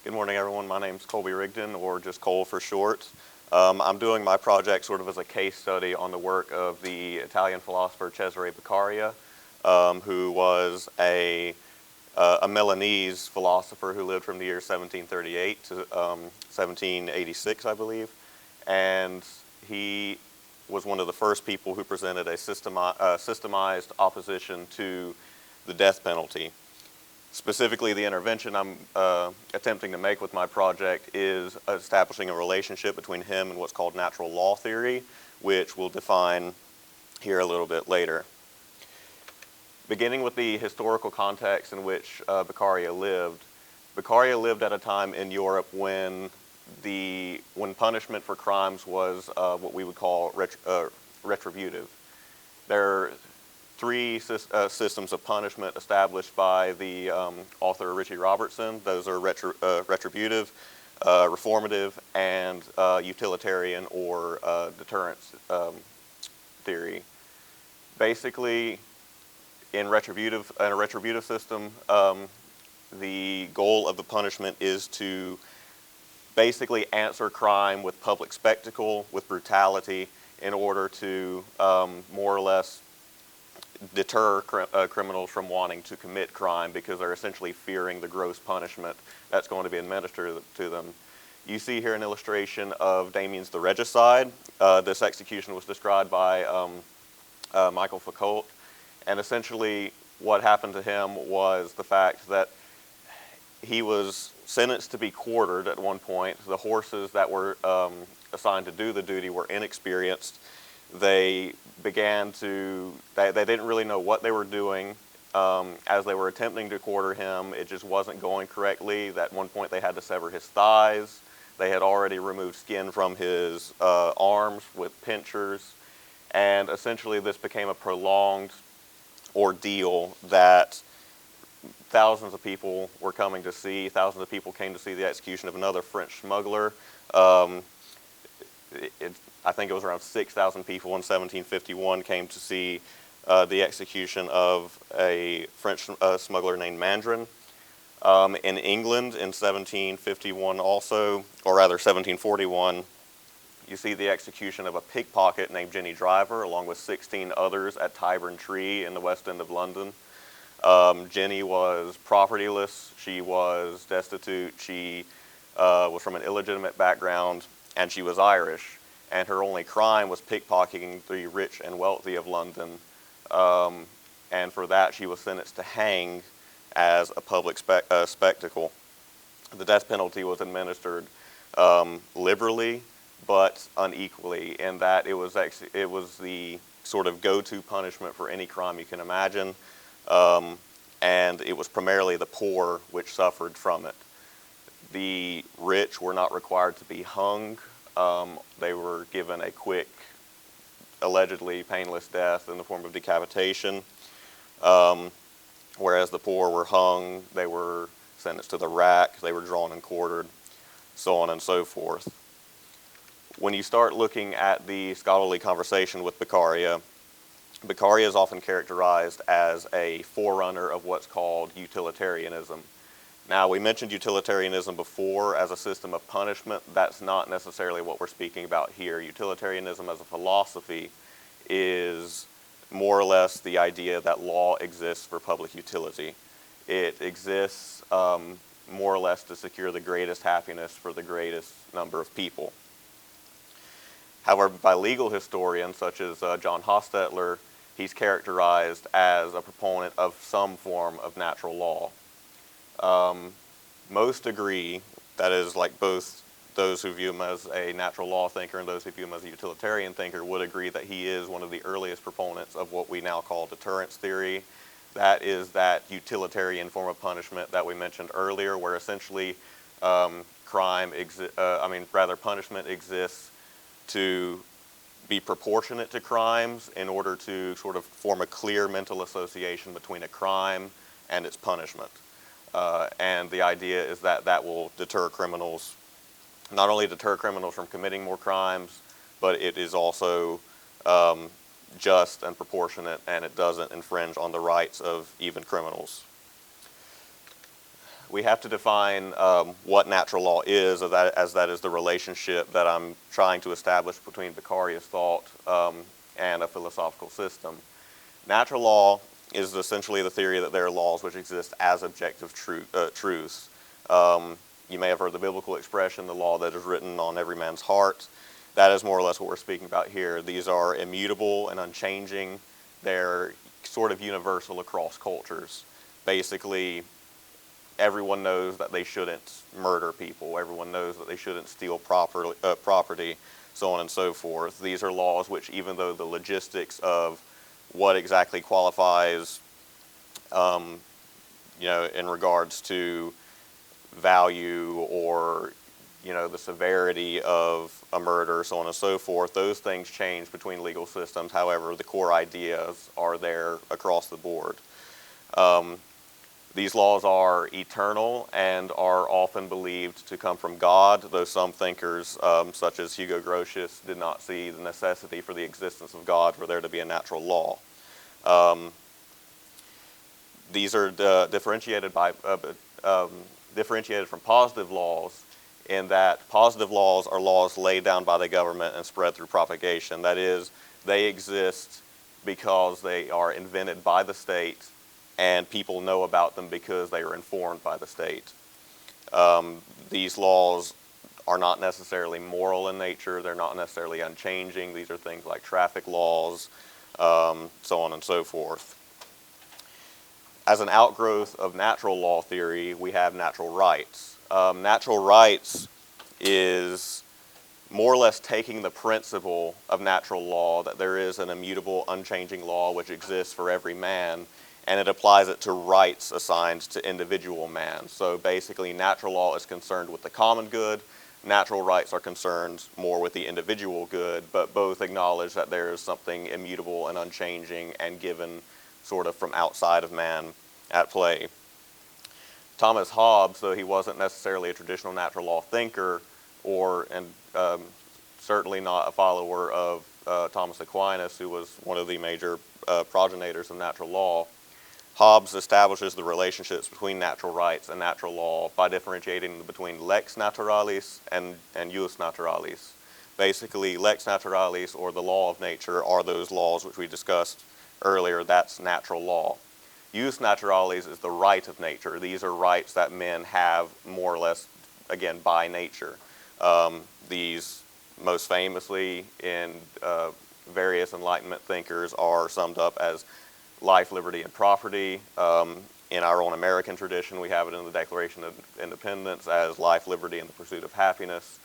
Good morning, everyone. My name's Colby Rigdon, or just Cole for short. I'm doing my project sort of as a case study on the work of the Italian philosopher Cesare Beccaria, who was a Milanese philosopher who lived from the year 1738 to 1786, I believe. And he was one of the first people who presented a systemized opposition to the death penalty. Specifically, the intervention I'm attempting to make with my project is establishing a relationship between him and what's called natural law theory, which we'll define here a little bit later. Beginning with the historical context in which Beccaria lived at a time in Europe when punishment for crimes was what we would call retributive. There are three systems of punishment established by the author Richie Robertson. Those are retributive, reformative, and utilitarian or deterrence theory. Basically, in a retributive system, the goal of the punishment is to basically answer crime with public spectacle, with brutality, in order to more or less deter criminals from wanting to commit crime, because they're essentially fearing the gross punishment that's going to be administered to them. You see here an illustration of Damien's the Regicide. This execution was described by Michael Foucault, and essentially what happened to him was the fact that he was sentenced to be quartered at one point. The horses that were assigned to do the duty were inexperienced. They didn't really know what they were doing. As they were attempting to quarter him, it just wasn't going correctly. At one point they had to sever his thighs. They had already removed skin from his arms with pincers. And essentially this became a prolonged ordeal that thousands of people were coming to see. Thousands of people came to see the execution of another French smuggler. I think it was around 6,000 people in 1751 came to see the execution of a French smuggler named Mandrin. In England in 1751 also, or rather 1741, you see the execution of a pickpocket named Jenny Driver, along with 16 others at Tyburn Tree in the West End of London. Jenny was propertyless, she was destitute, she was from an illegitimate background, and she was Irish. And her only crime was pickpocketing the rich and wealthy of London. And for that she was sentenced to hang as a public spectacle. The death penalty was administered liberally, but unequally, in that it was the sort of go-to punishment for any crime you can imagine, and it was primarily the poor which suffered from it. The rich were not required to be hung. They were given a quick, allegedly painless death in the form of decapitation, whereas the poor were hung, they were sentenced to the rack, they were drawn and quartered, so on and so forth. When you start looking at the scholarly conversation with Beccaria, Beccaria is often characterized as a forerunner of what's called utilitarianism. Now, we mentioned utilitarianism before as a system of punishment. That's not necessarily what we're speaking about here. Utilitarianism as a philosophy is more or less the idea that law exists for public utility. It exists more or less to secure the greatest happiness for the greatest number of people. However, by legal historians such as John Hostetler, he's characterized as a proponent of some form of natural law. Most agree, that is, like both those who view him as a natural law thinker and those who view him as a utilitarian thinker would agree that he is one of the earliest proponents of what we now call deterrence theory. That is that utilitarian form of punishment that we mentioned earlier, where essentially punishment exists to be proportionate to crimes in order to sort of form a clear mental association between a crime and its punishment. And the idea is that that will deter criminals, not only deter criminals from committing more crimes, but it is also just and proportionate, and it doesn't infringe on the rights of even criminals. we have to define what natural law is, as that is the relationship that I'm trying to establish between Beccaria's thought and a philosophical system. Natural law is essentially the theory that there are laws which exist as objective truths. You may have heard the biblical expression, the law that is written on every man's heart. That is more or less what we're speaking about here. These are immutable and unchanging. They're sort of universal across cultures. Basically, everyone knows that they shouldn't murder people. Everyone knows that they shouldn't steal property, so on and so forth. These are laws which, even though the logistics of what exactly qualifies, in regards to value or, the severity of a murder, so on and so forth, those things change between legal systems. However, the core ideas are there across the board. These laws are eternal and are often believed to come from God, though some thinkers, such as Hugo Grotius, did not see the necessity for the existence of God for there to be a natural law. These are differentiated from positive laws, in that positive laws are laws laid down by the government and spread through propagation. That is, they exist because they are invented by the state and people know about them because they are informed by the state. These laws are not necessarily moral in nature. They're not necessarily unchanging. These are things like traffic laws, so on and so forth. As an outgrowth of natural law theory, we have natural rights. Natural rights is more or less taking the principle of natural law, that there is an immutable, unchanging law which exists for every man, and it applies it to rights assigned to individual man. So basically, natural law is concerned with the common good. Natural rights are concerned more with the individual good, but both acknowledge that there is something immutable and unchanging and given sort of from outside of man at play. Thomas Hobbes, though he wasn't necessarily a traditional natural law thinker, certainly not a follower of Thomas Aquinas, who was one of the major progenitors of natural law, Hobbes establishes the relationships between natural rights and natural law by differentiating between lex naturalis and jus naturalis. Basically, lex naturalis, or the law of nature, are those laws which we discussed earlier. That's natural law. Jus naturalis is the right of nature. These are rights that men have more or less, again, by nature. These, most famously in various Enlightenment thinkers, are summed up as life, liberty, and property. In our own American tradition, we have it in the Declaration of Independence as life, liberty, and the pursuit of happiness,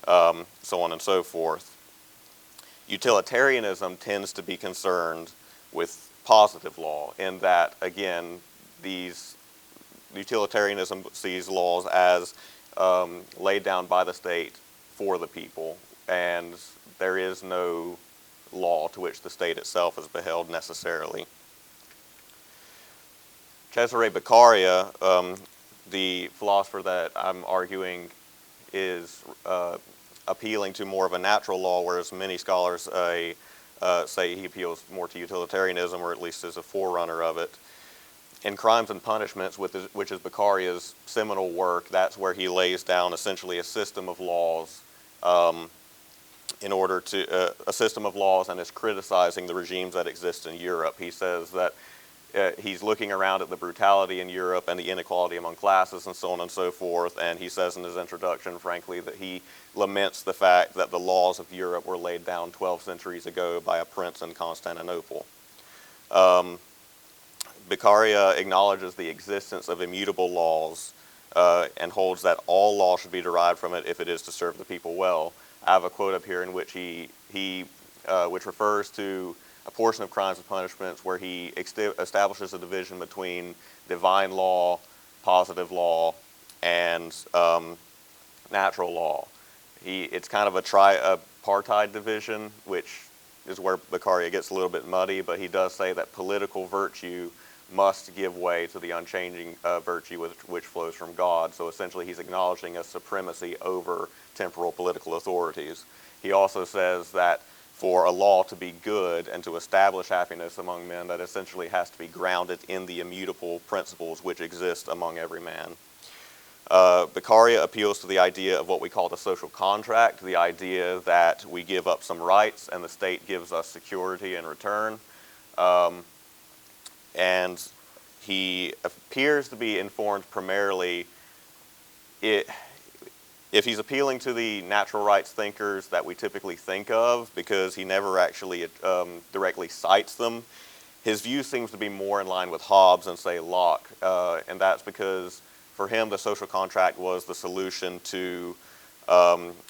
so on and so forth. Utilitarianism tends to be concerned with positive law, in that, again, utilitarianism sees laws as laid down by the state for the people, and there is no law to which the state itself is beheld necessarily. Cesare Beccaria, the philosopher that I'm arguing is appealing to more of a natural law, whereas many scholars say he appeals more to utilitarianism, or at least is a forerunner of it. In Crimes and Punishments, which is Beccaria's seminal work, that's where he lays down essentially a system of laws a system of laws, and is criticizing the regimes that exist in Europe. He says that he's looking around at the brutality in Europe and the inequality among classes and so on and so forth, and he says in his introduction, frankly, that he laments the fact that the laws of Europe were laid down 12 centuries ago by a prince in Constantinople. Beccaria acknowledges the existence of immutable laws and holds that all law should be derived from it if it is to serve the people well. I have a quote up here in which which refers to a portion of Crimes and Punishments where he establishes a division between divine law, positive law, and natural law. It's kind of a tripartite division, which is where Beccaria gets a little bit muddy, but he does say that political virtue must give way to the unchanging virtue which flows from God. So essentially he's acknowledging a supremacy over temporal political authorities. He also says that for a law to be good and to establish happiness among men, that essentially has to be grounded in the immutable principles which exist among every man. Beccaria appeals to the idea of what we call the social contract, the idea that we give up some rights and the state gives us security in return. And he appears to be informed primarily, if he's appealing to the natural rights thinkers that we typically think of, because he never actually directly cites them, his view seems to be more in line with Hobbes and, say, Locke. And that's because for him the social contract was the solution to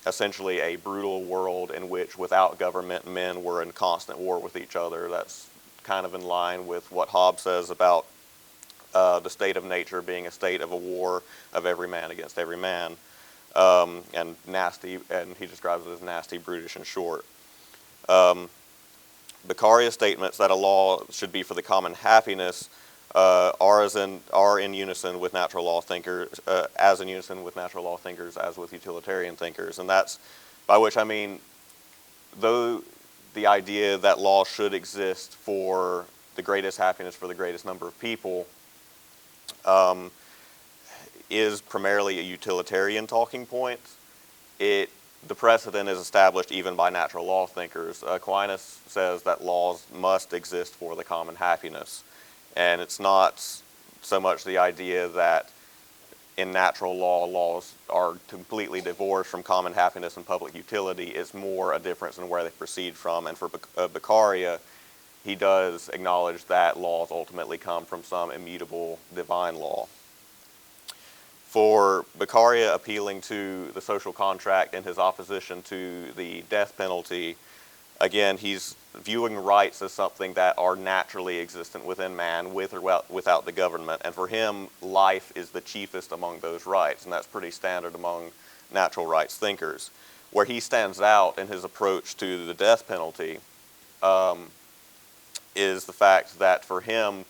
essentially a brutal world in which without government men were in constant war with each other. That's kind of in line with what Hobbes says about the state of nature being a state of a war of every man against every man. And nasty, and he describes it as nasty, brutish, and short. Beccaria's statements that a law should be for the common happiness are in unison with natural law thinkers, as with utilitarian thinkers, and that's by which I mean, though the idea that law should exist for the greatest happiness for the greatest number of people is primarily a utilitarian talking point. The precedent is established even by natural law thinkers. Aquinas says that laws must exist for the common happiness. And it's not so much the idea that in natural law, laws are completely divorced from common happiness and public utility. It's more a difference in where they proceed from. And for Beccaria, he does acknowledge that laws ultimately come from some immutable divine law. For Beccaria appealing to the social contract in his opposition to the death penalty, again, he's viewing rights as something that are naturally existent within man, with or without the government. And for him, life is the chiefest among those rights, and that's pretty standard among natural rights thinkers. Where he stands out in his approach to the death penalty is the fact that for him,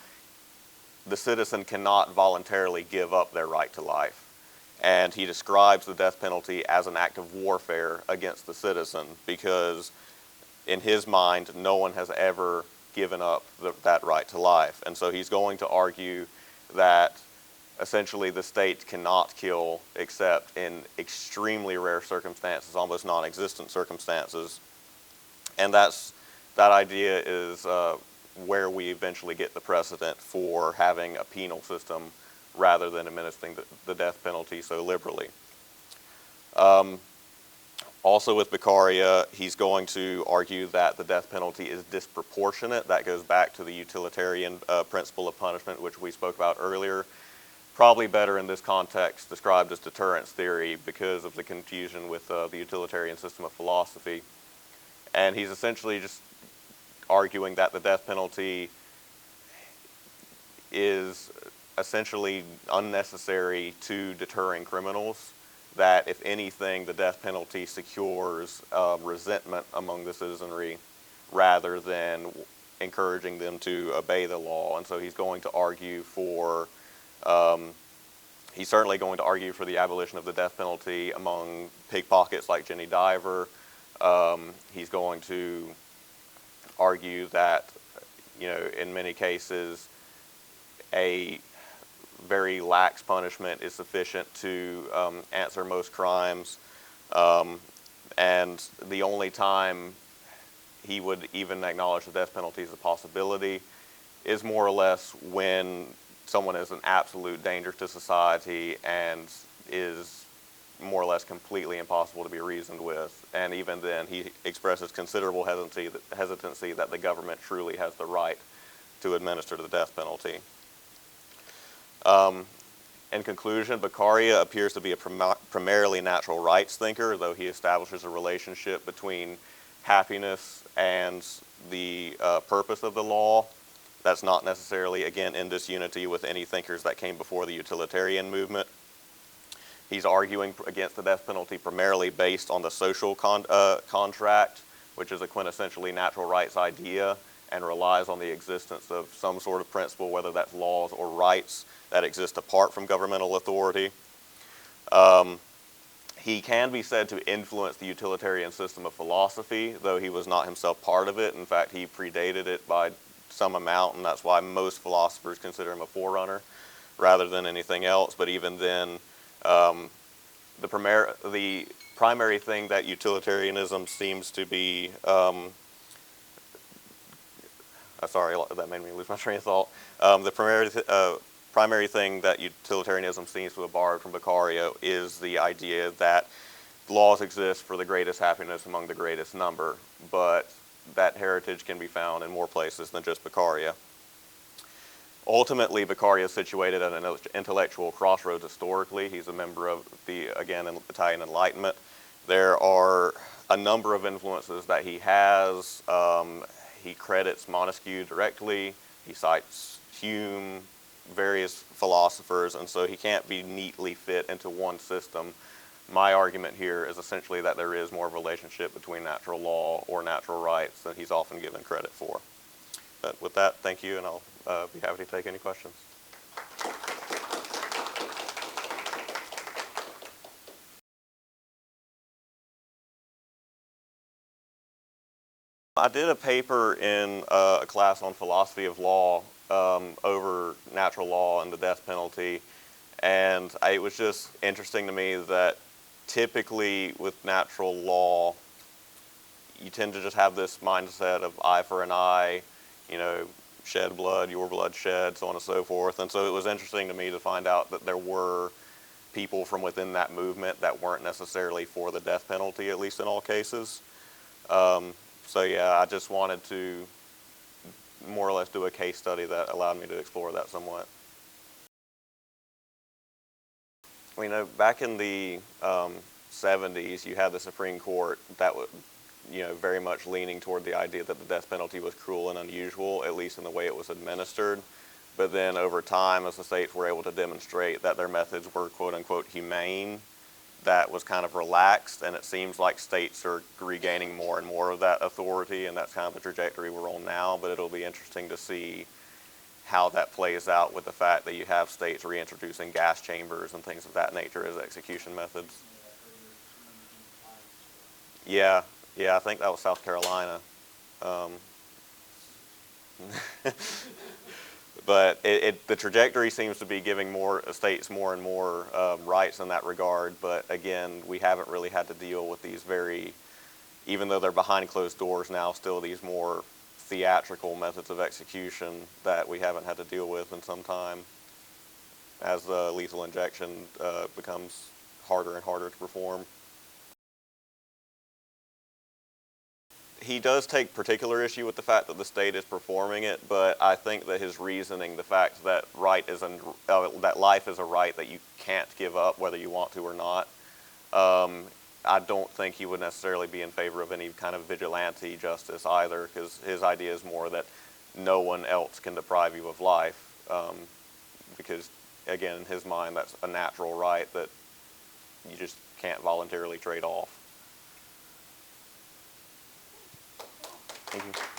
the citizen cannot voluntarily give up their right to life. And he describes the death penalty as an act of warfare against the citizen because in his mind, no one has ever given up that right to life. And so he's going to argue that essentially the state cannot kill except in extremely rare circumstances, almost non-existent circumstances. And that idea is where we eventually get the precedent for having a penal system rather than administering the death penalty so liberally. Also with Beccaria, he's going to argue that the death penalty is disproportionate. That goes back to the utilitarian principle of punishment, which we spoke about earlier. Probably better in this context described as deterrence theory because of the confusion with the utilitarian system of philosophy. And he's essentially just arguing that the death penalty is essentially unnecessary to deterring criminals, that if anything, the death penalty secures resentment among the citizenry rather than encouraging them to obey the law. And so he's going to argue for, he's certainly going to argue for the abolition of the death penalty among pickpockets like Jenny Diver. He's going to argue that, in many cases, a very lax punishment is sufficient to answer most crimes. And the only time he would even acknowledge the death penalty as a possibility is more or less when someone is an absolute danger to society and is more or less completely impossible to be reasoned with. And even then, he expresses considerable hesitancy that the government truly has the right to administer the death penalty. In conclusion, Beccaria appears to be a primarily natural rights thinker, though he establishes a relationship between happiness and the purpose of the law. That's not necessarily, again, in disunity with any thinkers that came before the utilitarian movement. He's arguing against the death penalty primarily based on the social contract, which is a quintessentially natural rights idea and relies on the existence of some sort of principle, whether that's laws or rights, that exist apart from governmental authority. He can be said to influence the utilitarian system of philosophy, though he was not himself part of it. In fact, he predated it by some amount, and that's why most philosophers consider him a forerunner rather than anything else. But even then, The primary thing that utilitarianism seems to be, sorry, that made me lose my train of thought. The primary thing that utilitarianism seems to have borrowed from Beccaria is the idea that laws exist for the greatest happiness among the greatest number, but that heritage can be found in more places than just Beccaria. Ultimately, Beccaria is situated at an intellectual crossroads historically. He's a member of the, again, Italian Enlightenment. There are a number of influences that he has. He credits Montesquieu directly. He cites Hume, various philosophers, and so he can't be neatly fit into one system. My argument here is essentially that there is more of a relationship between natural law or natural rights than he's often given credit for. But with that, thank you, and I'll be happy to take any questions. I did a paper in a class on philosophy of law over natural law and the death penalty, and it was just interesting to me that typically with natural law, you tend to just have this mindset of eye for an eye, you know, shed blood, your blood shed, so on and so forth. And so it was interesting to me to find out that there were people from within that movement that weren't necessarily for the death penalty, at least in all cases. So yeah, I just wanted to more or less do a case study that allowed me to explore that somewhat. You know, back in the 70s, you had the Supreme Court that was, you know, very much leaning toward the idea that the death penalty was cruel and unusual, at least in the way it was administered. But then over time, as the states were able to demonstrate that their methods were quote unquote humane, that was kind of relaxed, and it seems like states are regaining more and more of that authority, and that's kind of the trajectory we're on now. But it'll be interesting to see how that plays out with the fact that you have states reintroducing gas chambers and things of that nature as execution methods. Yeah, I think that was South Carolina. But the trajectory seems to be giving more states more and more rights in that regard. But again, we haven't really had to deal with these even though they're behind closed doors now, still these more theatrical methods of execution that we haven't had to deal with in some time as lethal injection becomes harder and harder to perform. He does take particular issue with the fact that the state is performing it, but I think that his reasoning, the fact that that life is a right that you can't give up whether you want to or not, I don't think he would necessarily be in favor of any kind of vigilante justice either, because his idea is more that no one else can deprive you of life, because again, in his mind, that's a natural right that you just can't voluntarily trade off. Thank you.